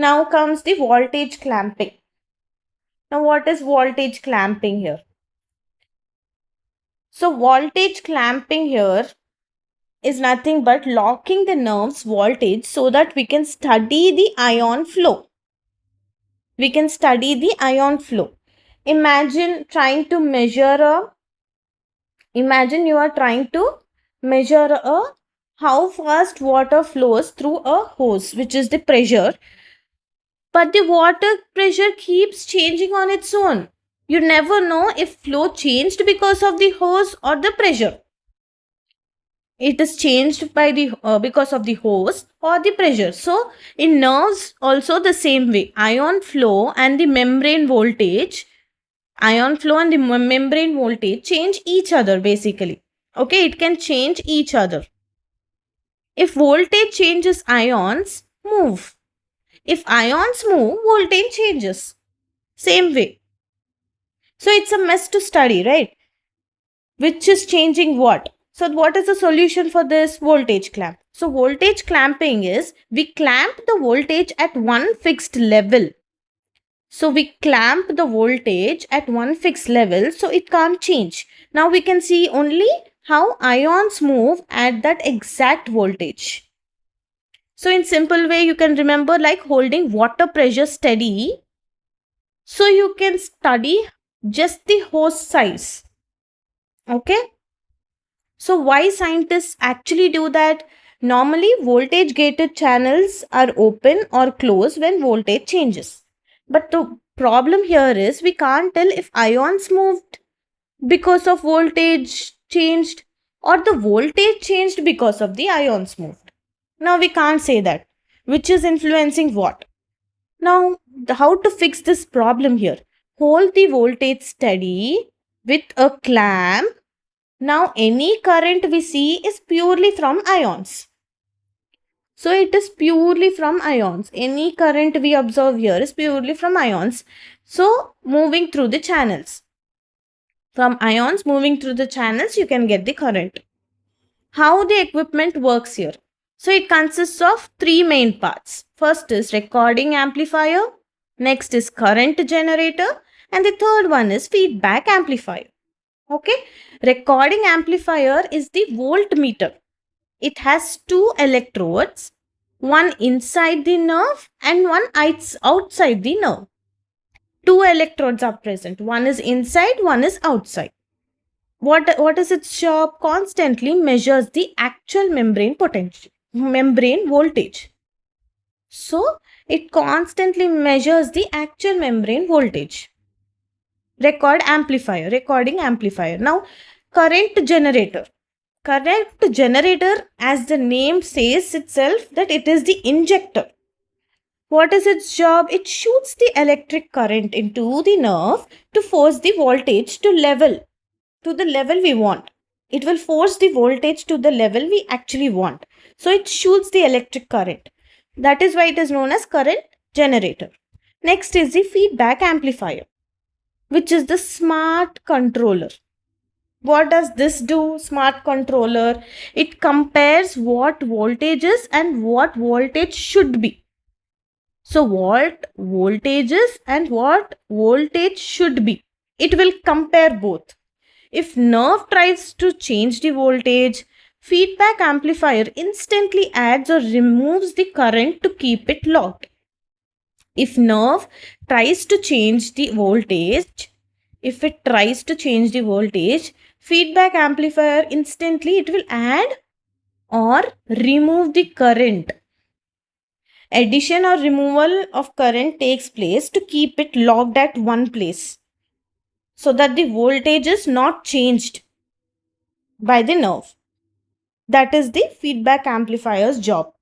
Now comes the voltage clamping. Now what is voltage clamping here? So voltage clamping here is nothing but locking the nerve's voltage so that we can study the ion flow. We can study the ion flow. Imagine you are trying to measure how fast water flows through a hose, which is the pressure, but the water pressure keeps changing on its own. You never know if flow changed because of the hose or the pressure. It is changed by the because of the hose or the pressure. So in nerves also the same way, ion flow and the membrane voltage change each other basically. Okay, it can change each other. If voltage changes, ions move. If ions move, voltage changes. Same way. So it's a mess to study, right? Which is changing what? So what is the solution for this? Voltage clamp. So voltage clamping is we clamp the voltage at one fixed level. So we clamp the voltage at one fixed level so it can't change. Now we can see only how ions move at that exact voltage. So in simple way you can remember like holding water pressure steady. So you can study just the hose size. Okay. So why scientists actually do that? Normally voltage gated channels are open or closed when voltage changes. But the problem here is we can't tell if ions moved because of voltage changed or the voltage changed because of the ions moved. Now we can't say that. Which is influencing what? Now, how to fix this problem here? Hold the voltage steady with a clamp. Now, any current we see is purely from ions. So, it is purely from ions. Any current we observe here is purely from ions. So, moving through the channels. From ions moving through the channels, you can get the current. How the equipment works here? So, it consists of three main parts. First is recording amplifier. Next is current generator. And the third one is feedback amplifier. Okay. Recording amplifier is the voltmeter. It has two electrodes, one inside the nerve and one outside the nerve. Two electrodes are present. One is inside, one is outside. What is its job? Constantly measures the actual membrane voltage. So, it constantly measures the actual membrane voltage. Recording amplifier. Now, current generator. Current generator, as the name says itself, that it is the injector. What is its job? It shoots the electric current into the nerve to force the voltage to the level we want. It will force the voltage to the level we actually want. So it shoots the electric current. That is why it is known as current generator. Next is the feedback amplifier, which is the smart controller. What does this do? Smart controller. It compares what voltage is and what voltage should be. So what voltage is and what voltage should be. It will compare both. If nerve tries to change the voltage, feedback amplifier instantly adds or removes the current to keep it locked. If nerve tries to change the voltage, feedback amplifier instantly it will add or remove the current. Addition or removal of current takes place to keep it locked at one place so that the voltage is not changed by the nerve. That is the feedback amplifier's job.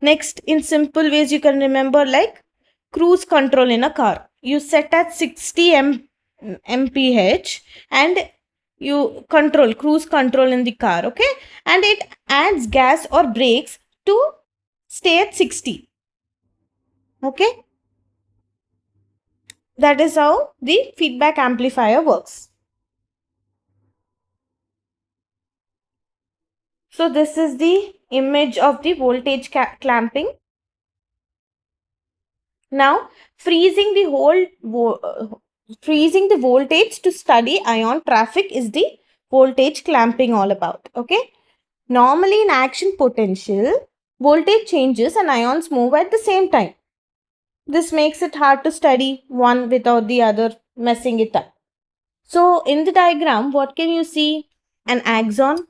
Next, in simple ways you can remember like cruise control in a car. You set at 60 mph and you cruise control in the car, okay? And it adds gas or brakes to stay at 60. Okay? That is how the feedback amplifier works. So this is the image of the voltage clamping. Now, freezing the freezing the voltage to study ion traffic is the voltage clamping all about. Okay. Normally in action potential, voltage changes and ions move at the same time. This makes it hard to study one without the other messing it up. So in the diagram, what can you see? An axon.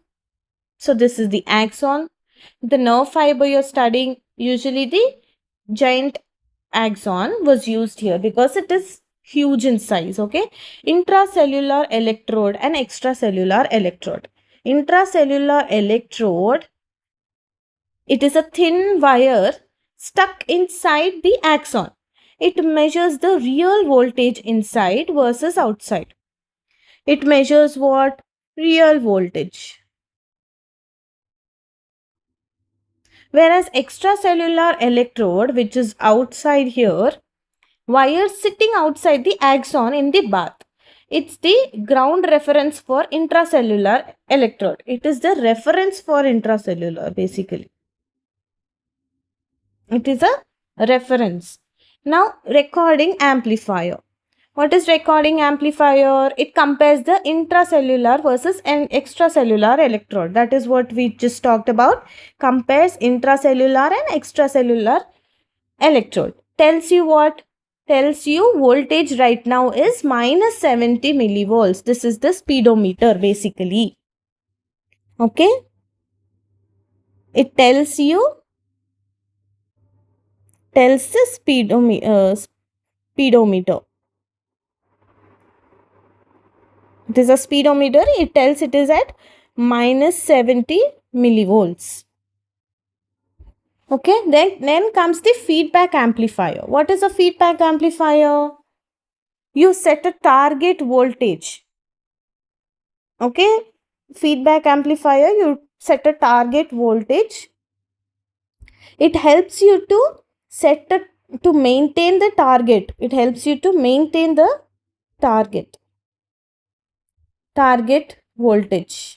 So this is the axon. The nerve fiber you're studying, usually the giant axon was used here because it is huge in size. Okay. Intracellular electrode and extracellular electrode. Intracellular electrode, it is a thin wire stuck inside the axon. It measures the real voltage inside versus outside. It measures what? Real voltage. Whereas extracellular electrode, which is outside here, wire sitting outside the axon in the bath. It's the ground reference for intracellular electrode. It is the reference for intracellular basically. It is a reference. Now, recording amplifier. What is recording amplifier? It compares the intracellular versus an extracellular electrode. That is what we just talked about. Compares intracellular and extracellular electrode. Tells you what? Tells you voltage right now is minus 70 millivolts. This is the speedometer basically. Okay. It tells the speedometer. It is a speedometer. It tells it is at minus 70 millivolts. Okay, then comes the feedback amplifier. What is a feedback amplifier? You set a target voltage. Okay, feedback amplifier, you set a target voltage. It helps you to maintain the target. It helps you to maintain the target voltage.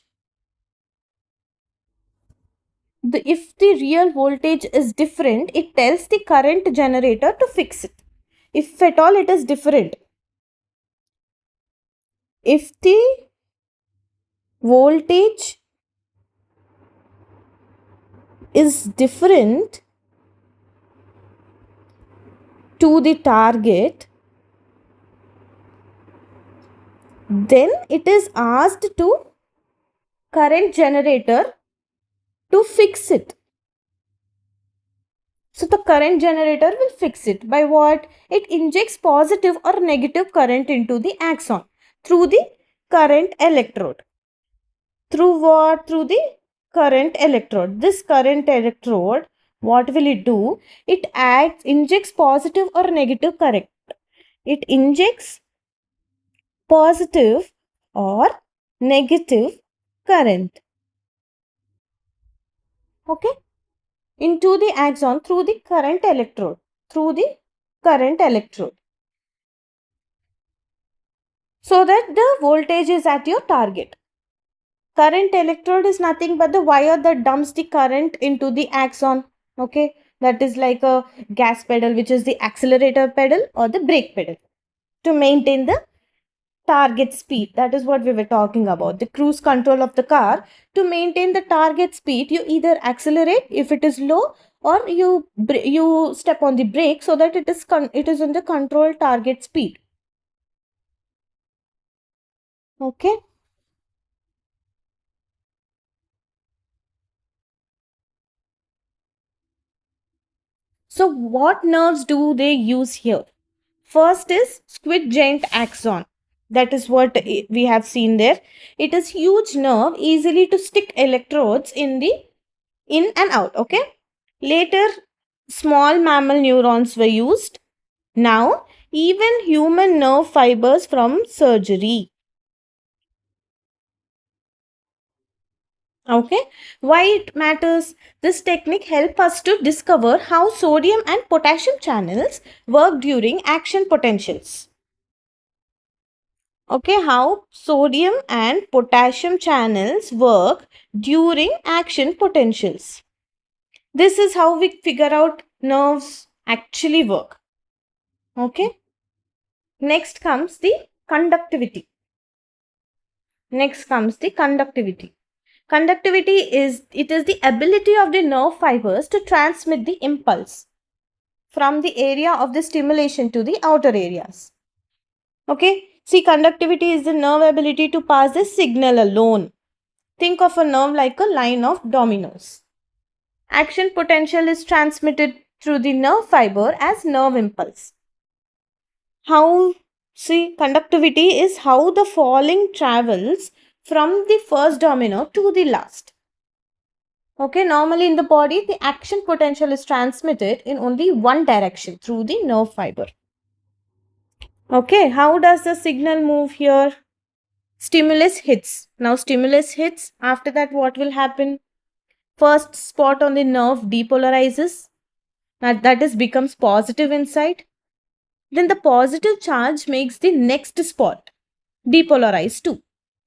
If the real voltage is different, it tells the current generator to fix it. If at all it is different. If the voltage is different to the target, then it is asked to current generator to fix it. So the current generator will fix it by what? It injects positive or negative current into the axon through the current electrode. Through what? Through the current electrode. This current electrode, what will it do? It injects positive or negative current. It injects positive or negative current. Okay? Into the axon through the current electrode. Through the current electrode. So that the voltage is at your target. Current electrode is nothing but the wire that dumps the current into the axon. Okay, that is like a gas pedal, which is the accelerator pedal or the brake pedal to maintain the target speed. That is what we were talking about, the cruise control of the car. To maintain the target speed, you either accelerate if it is low, or you step on the brake so that it is in the controlled target speed. Okay. So what nerves do they use here? First is squid giant axon. That is what we have seen there. It is huge nerve, easily to stick electrodes in and out. Okay. Later, small mammal neurons were used. Now, even human nerve fibers from surgery. Okay, why it matters? This technique helps us to discover how sodium and potassium channels work during action potentials. Okay, how sodium and potassium channels work during action potentials. This is how we figure out nerves actually work. Okay. Next comes the conductivity. Conductivity is the ability of the nerve fibers to transmit the impulse from the area of the stimulation to the outer areas. Okay. See, conductivity is the nerve ability to pass the signal alone. Think of a nerve like a line of dominoes. Action potential is transmitted through the nerve fiber as nerve impulse. Conductivity is how the falling travels from the first domino to the last. Okay, normally in the body, the action potential is transmitted in only one direction through the nerve fiber. Okay, how does the signal move here? Stimulus hits. Now, stimulus hits. After that, what will happen? First spot on the nerve depolarizes. That is becomes positive inside. Then the positive charge makes the next spot depolarize too.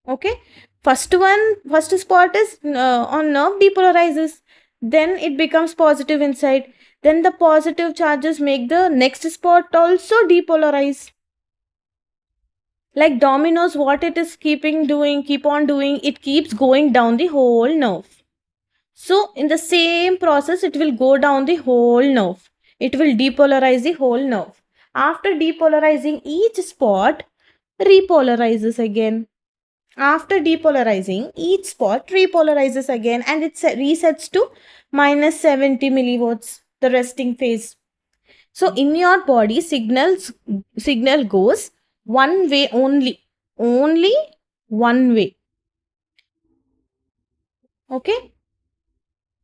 Okay, first spot is on nerve depolarizes, then it becomes positive inside, then the positive charges make the next spot also depolarize. Like dominoes, what it is keep on doing, it keeps going down the whole nerve. So in the same process, it will go down the whole nerve. It will depolarize the whole nerve. After depolarizing each spot, repolarizes again. After depolarizing, each spot repolarizes again and it resets to minus 70 millivolts, the resting phase. So in your body, signal goes one way only one way. Okay,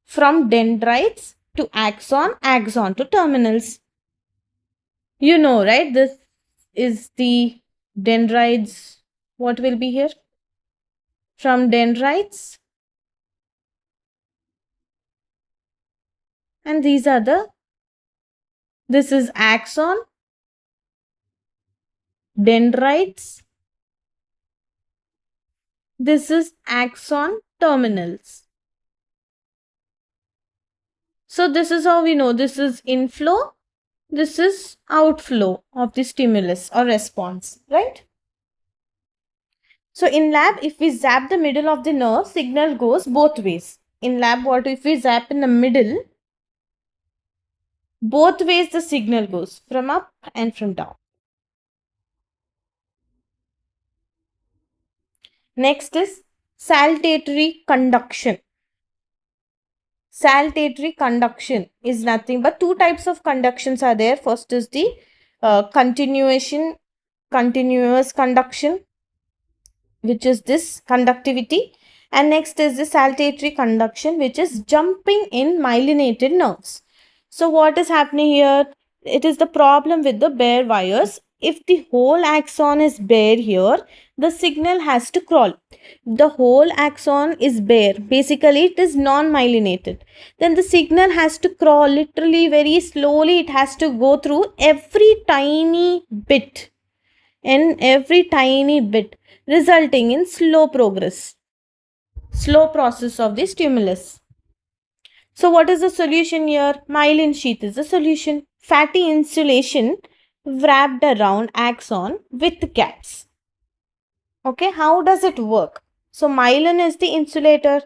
from dendrites to axon to terminals. You know, right? This is the dendrites. What will be here? From dendrites, and these are this is axon, dendrites, this is axon terminals. So this is how we know this is inflow, this is outflow of the stimulus or response, right? So in lab, if we zap the middle of the nerve, signal goes both ways. In lab, what if we zap in the middle? Both ways the signal goes, from up and from down. Next is saltatory conduction. Saltatory conduction is nothing but two types of conductions are there. First is the continuous conduction, which is this conductivity, and next is the saltatory conduction, which is jumping in myelinated nerves. So what is happening here? It is the problem with the bare wires. If the whole axon is bare here, the signal has to crawl. The whole axon is bare. Basically, it is non-myelinated. Then the signal has to crawl literally very slowly. It has to go through every tiny bit, resulting in slow process of the stimulus. So what is the solution here? Myelin sheath is the solution. Fatty insulation wrapped around axon with gaps. Okay, how does it work? So myelin is the insulator.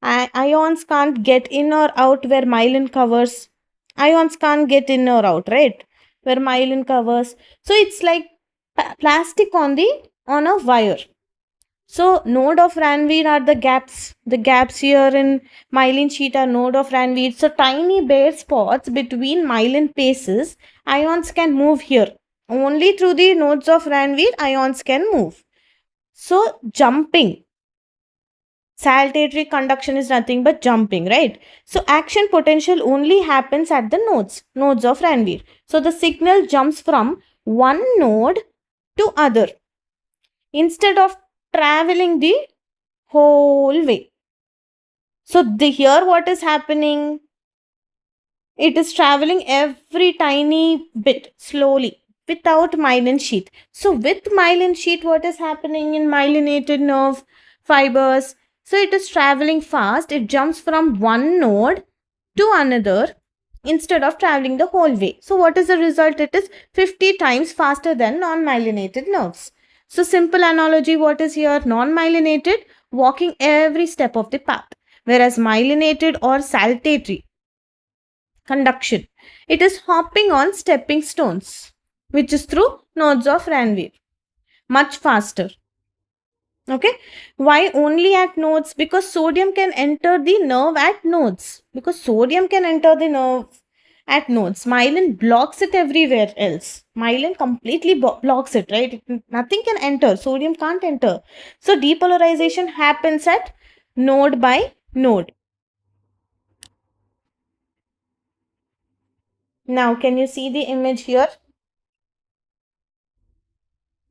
Ions can't get in or out where myelin covers. Ions can't get in or out, right? Where myelin covers. So it's like plastic on a wire. So node of Ranvier are the gaps. The gaps here in myelin sheath are node of Ranvier. So tiny bare spots between myelin paces, ions can move here. Only through the nodes of Ranvier, ions can move. So jumping. Saltatory conduction is nothing but jumping, right? So action potential only happens at the nodes of Ranvier. So the signal jumps from one node to other instead of traveling the whole way. So here what is happening? It is traveling every tiny bit slowly without myelin sheath. So with myelin sheath, what is happening in myelinated nerve fibers? So it is traveling fast. It jumps from one node to another instead of traveling the whole way. So what is the result? It is 50 times faster than non-myelinated nerves. So simple analogy, what is here? Non-myelinated, walking every step of the path, whereas myelinated or saltatory, conduction, it is hopping on stepping stones, which is through nodes of Ranvier, much faster. Okay, why only at nodes? Because sodium can enter the nerve at nodes. Because sodium can enter the nerve at nodes. Myelin blocks it everywhere else. Myelin completely blocks it, right? Nothing can enter. Sodium can't enter. So depolarization happens at node by node. Now, can you see the image here?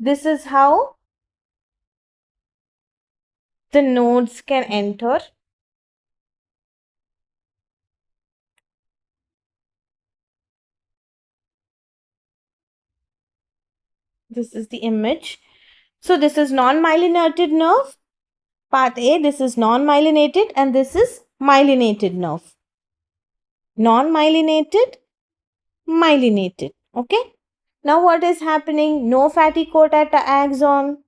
This is how the nodes can enter. This is the image. So this is non-myelinated nerve. Part A, this is non-myelinated and this is myelinated nerve. Non-myelinated, myelinated. Okay. Now what is happening? No fatty coat at the axon.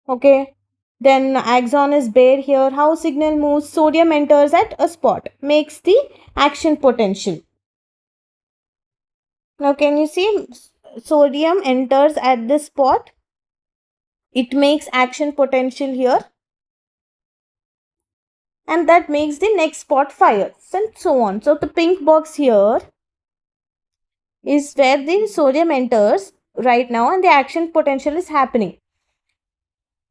Okay. Then axon is bare here. How signal moves? Sodium enters at a spot. Makes the action potential. Now can you see? Sodium enters at this spot. It makes action potential here. And that makes the next spot fire and so on. So the pink box here is where the sodium enters right now and the action potential is happening.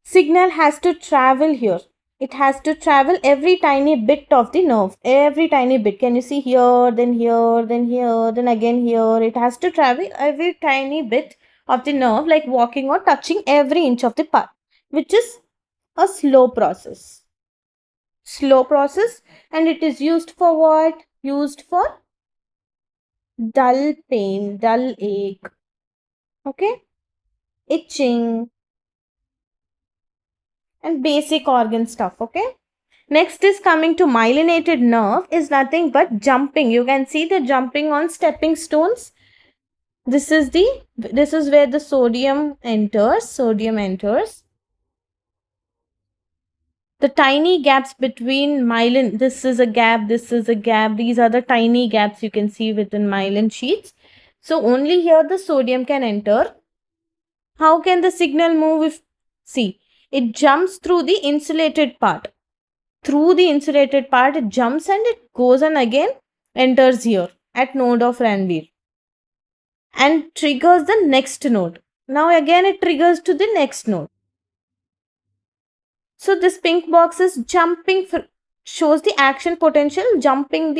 Signal has to travel here. It has to travel every tiny bit of the nerve. Every tiny bit. Can you see here, then here, then here, then again here. It has to travel every tiny bit of the nerve like walking or touching every inch of the path, which is a slow process. Slow process, and it is used for what? Used for dull pain, dull ache, okay, itching, and basic organ stuff, okay. Next is coming to myelinated nerve is nothing but jumping. You can see the jumping on stepping stones. This is where the sodium enters. The tiny gaps between myelin, this is a gap, this is a gap, these are the tiny gaps you can see within myelin sheaths. So only here the sodium can enter. How can the signal move? If see, it jumps through the insulated part. Through the insulated part, it jumps and it goes and again enters here at node of Ranvier and triggers the next node. Now again it triggers to the next node. So this pink box is jumping, shows the action potential jumping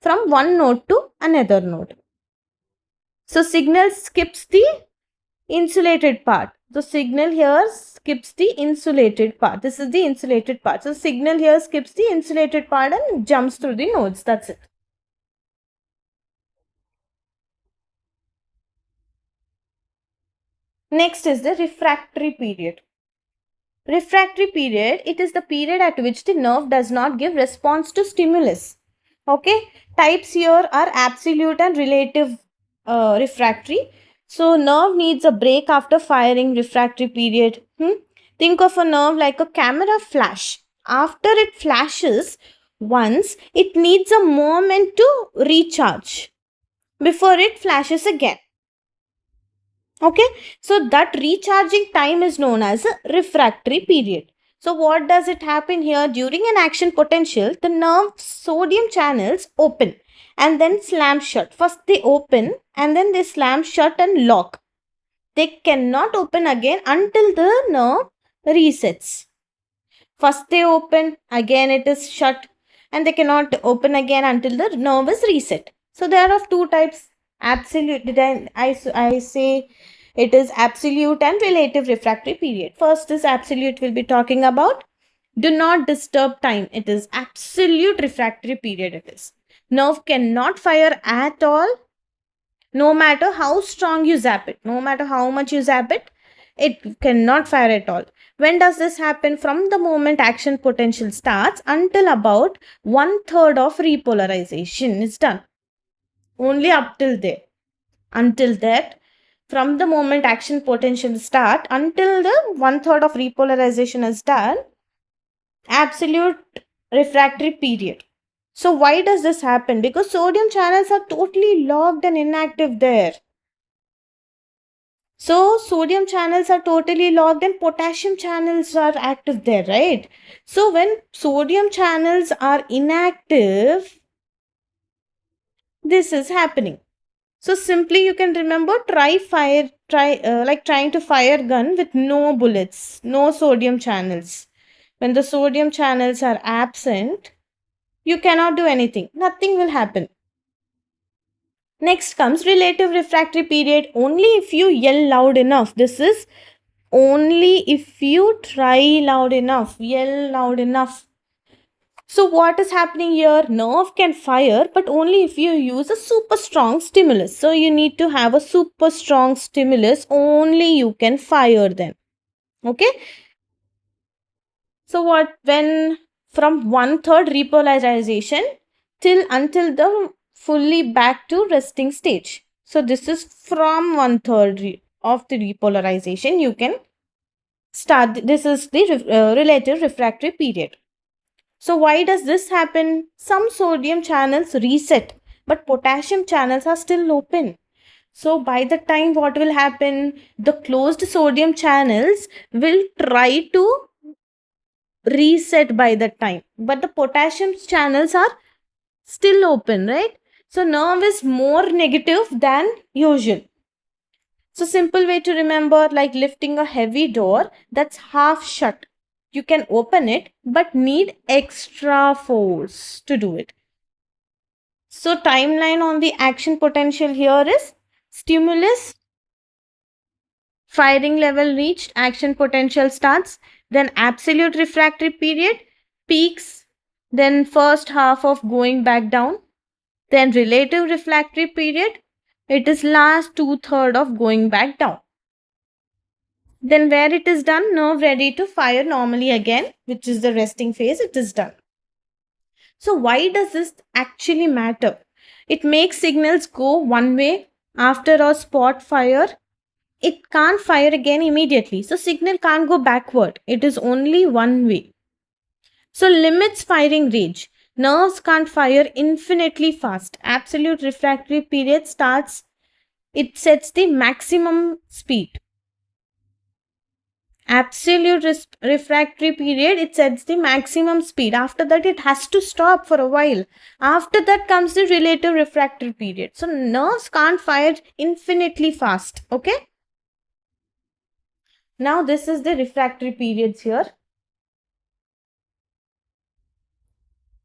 from one node to another node. So signal skips the insulated part. The signal here skips the insulated part. This is the insulated part. So signal here skips the insulated part and jumps through the nodes. That's it. Next is the refractory period. Refractory period, it is the period at which the nerve does not give response to stimulus. Okay, types here are absolute and relative refractory. So nerve needs a break after firing. Refractory period. Think of a nerve like a camera flash. After it flashes once, it needs a moment to recharge before it flashes again. Okay, so that recharging time is known as a refractory period. So what does it happen here? During an action potential, the nerve sodium channels open and then slam shut. First they open and then they slam shut and lock. They cannot open again until the nerve resets. First they open, again it is shut, and they cannot open again until the nerve is reset. So there are of two types. Absolute, I say it is absolute and relative refractory period. First is absolute, we'll be talking about. Do not disturb time. It is absolute refractory period. It is. Nerve cannot fire at all. No matter how strong you zap it, no matter how much you zap it, it cannot fire at all. When does this happen? From the moment action potential starts until about 1/3 of repolarization is done. Only up till there. Until that, from the moment action potential start until the 1/3 of repolarization is done, absolute refractory period. So why does this happen? Because sodium channels are totally locked and inactive there. So sodium channels are totally locked and potassium channels are active there, right? So when sodium channels are inactive, this is happening. So simply you can remember trying to fire gun with no bullets, no sodium channels. When the sodium channels are absent, you cannot do anything. Nothing will happen. Next comes relative refractory period. Only if you yell loud enough. This is only if you try loud enough, yell loud enough. So what is happening here? Nerve can fire, but only if you use a super strong stimulus. So you need to have a super strong stimulus. Only you can fire then. Okay. So what when from 1/3 repolarization till until the fully back to resting stage. So this is from 1/3 of the repolarization you can start. This is the relative refractory period. So why does this happen? Some sodium channels reset, but potassium channels are still open. So by the time what will happen? The closed sodium channels will try to reset by the time, but the potassium channels are still open, right? So nerve is more negative than usual. So simple way to remember, like lifting a heavy door that's half shut. You can open it, but need extra force to do it. So timeline on the action potential here is stimulus, firing level reached, action potential starts, then absolute refractory period, peaks, then first half of going back down, then relative refractory period, it is last 2/3 of going back down. Then where it is done, nerve ready to fire normally again, which is the resting phase, it is done. So why does this actually matter? It makes signals go one way after a spot fire. It can't fire again immediately. So signal can't go backward. It is only one way. So limits firing range. Nerves can't fire infinitely fast. Absolute refractory period starts, it sets the maximum speed. Absolute refractory period, it sets the maximum speed. After that, it has to stop for a while. After that comes the relative refractory period. So nerves can't fire infinitely fast. Okay. Now this is the refractory periods here.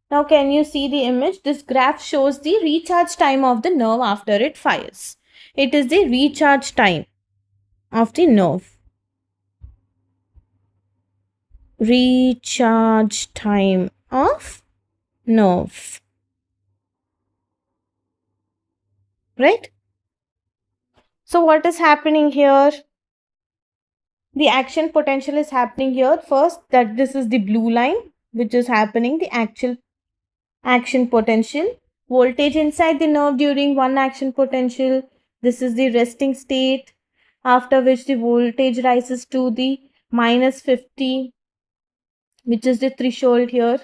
Now can you see the image? This graph shows the recharge time of the nerve after it fires. It is the recharge time of the nerve. Recharge time of nerve. Right? So what is happening here? The action potential is happening here. First, that this is the blue line, which is happening, the actual action potential. Voltage inside the nerve during one action potential. This is the resting state, after which the voltage rises to the -50, which is the threshold here.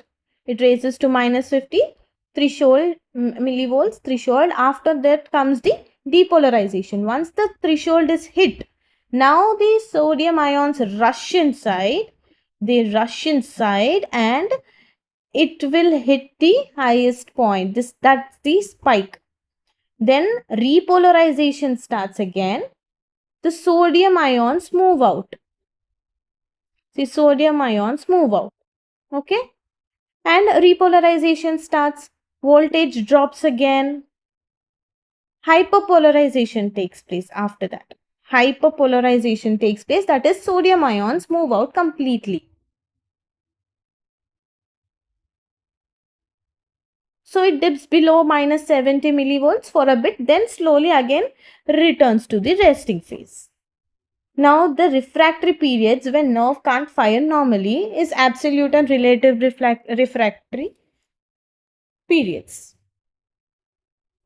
It raises to -50 threshold, millivolts threshold. After that comes the depolarization. Once the threshold is hit, now the sodium ions rush inside. They rush inside and it will hit the highest point. That's the spike. Then repolarization starts again. The sodium ions move out. The sodium ions move out. Okay. And repolarization starts. Voltage drops again. Hyperpolarization takes place after that. Hyperpolarization takes place. That is, sodium ions move out completely. So it dips below -70 millivolts for a bit, then slowly again returns to the resting phase. Now the refractory periods when nerve can't fire normally is absolute and relative refractory periods.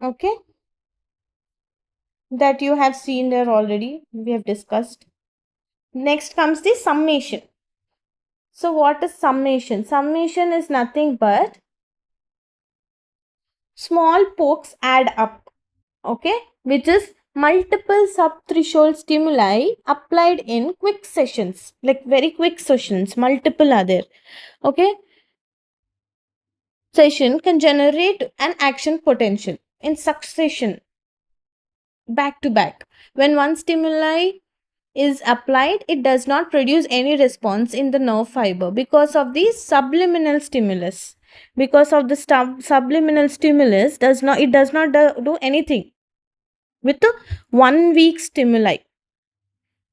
Okay. that you have seen there already. We have discussed. Next comes the summation. So what is summation? Summation is nothing but small pokes add up, okay, which is multiple subthreshold stimuli applied in quick sessions, like very quick sessions, multiple are there, okay. Session can generate an action potential in succession, back to back. When one stimuli is applied, it does not produce any response in the nerve fiber because of the subliminal stimulus. Because of the subliminal stimulus, does not do anything with the 1 week stimuli.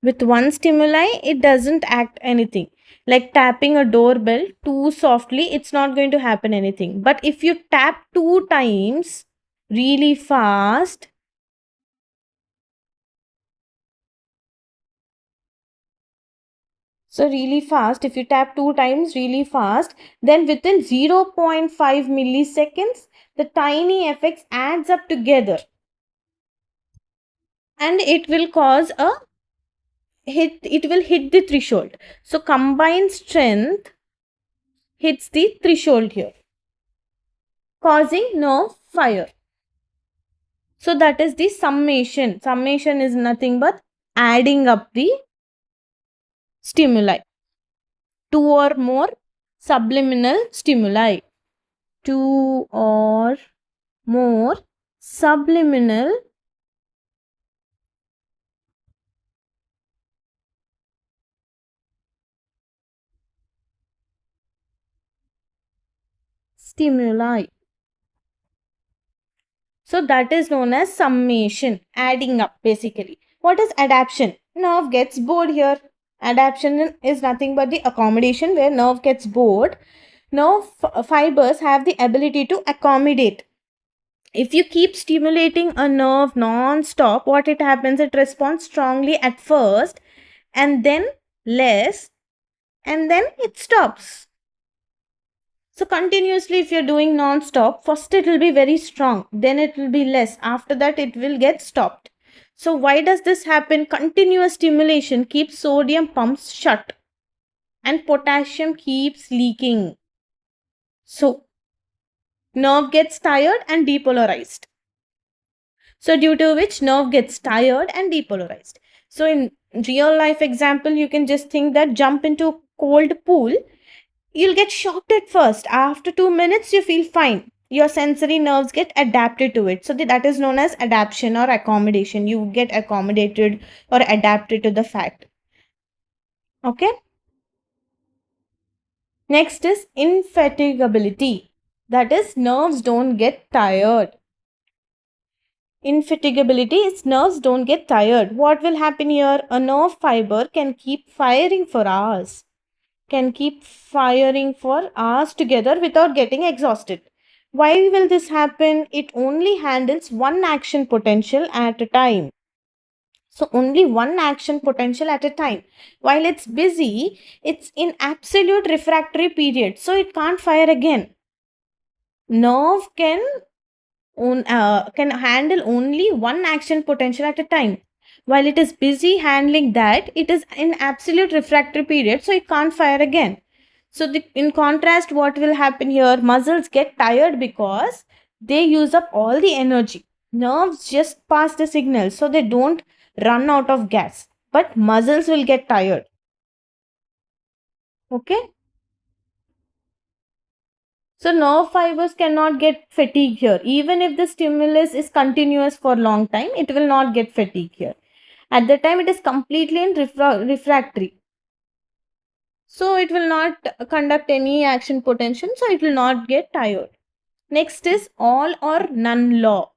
With one stimuli, it doesn't act anything. Like tapping a doorbell too softly, it's not going to happen anything. But if you tap 2 times really fast, so really fast, if you tap 2 times really fast, then within 0.5 milliseconds, the tiny effects adds up together and it will cause a hit, it will hit the threshold. So combined strength hits the threshold here, causing nerve fire. So that is the summation. Summation is nothing but adding up the stimuli. 2 or more subliminal stimuli. 2 or more subliminal stimuli. So that is known as summation, adding up basically. What is adaptation? Nerve gets bored here. Adaptation is nothing but the accommodation where nerve gets bored. Nerve fibers have the ability to accommodate. If you keep stimulating a nerve non-stop, what it happens, it responds strongly at first and then less and then it stops. So continuously if you're doing non-stop, first it will be very strong, then it will be less, after that it will get stopped. So why does this happen? Continuous stimulation keeps sodium pumps shut and potassium keeps leaking. So nerve gets tired and depolarized. So due to which nerve gets tired and depolarized. So in real life example, you can just think that jump into a cold pool, you'll get shocked at first. After 2 minutes, you feel fine. Your sensory nerves get adapted to it. So that is known as adaptation or accommodation. You get accommodated or adapted to the fact. Okay. Next is infatigability. That is nerves don't get tired. Infatigability is nerves don't get tired. What will happen here? A nerve fiber can keep firing for hours. Can keep firing for hours together without getting exhausted. Why will this happen? It only handles one action potential at a time. So only one action potential at a time. While it's busy, it's in absolute refractory period. So it can't fire again. Nerve can handle only one action potential at a time. While it is busy handling that, it is in absolute refractory period, so it can't fire again. So in contrast, what will happen here? Muscles get tired because they use up all the energy. Nerves just pass the signal, so they don't run out of gas. But muscles will get tired. Okay? So nerve fibers cannot get fatigue here. Even if the stimulus is continuous for a long time, it will not get fatigue here. At the time, it is completely in refractory. So it will not conduct any action potential. So it will not get tired. Next is all or none law,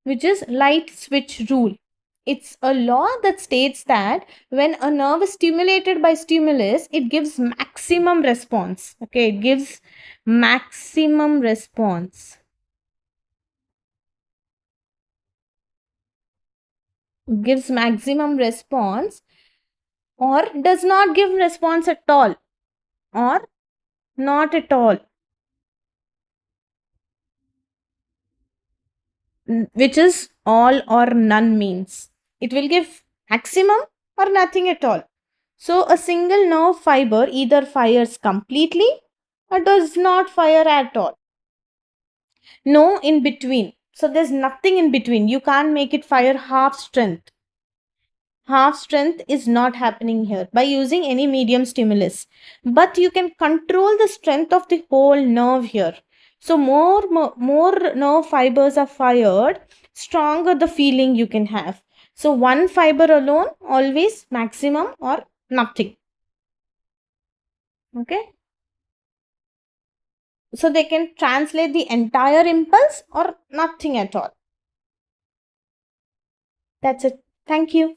which is light switch rule. It's a law that states that when a nerve is stimulated by stimulus, it gives maximum response. Okay, it gives maximum response. Gives maximum response or does not give response at all or not at all. which is all or none means. It will give maximum or nothing at all. So a single nerve fiber either fires completely or does not fire at all. No in between. So there's nothing in between. You can't make it fire half strength. Half strength is not happening here by using any medium stimulus. But you can control the strength of the whole nerve here. So more nerve fibers are fired, stronger the feeling you can have. So one fiber alone, always maximum or nothing. Okay. So they can translate the entire impulse or nothing at all. That's it. Thank you.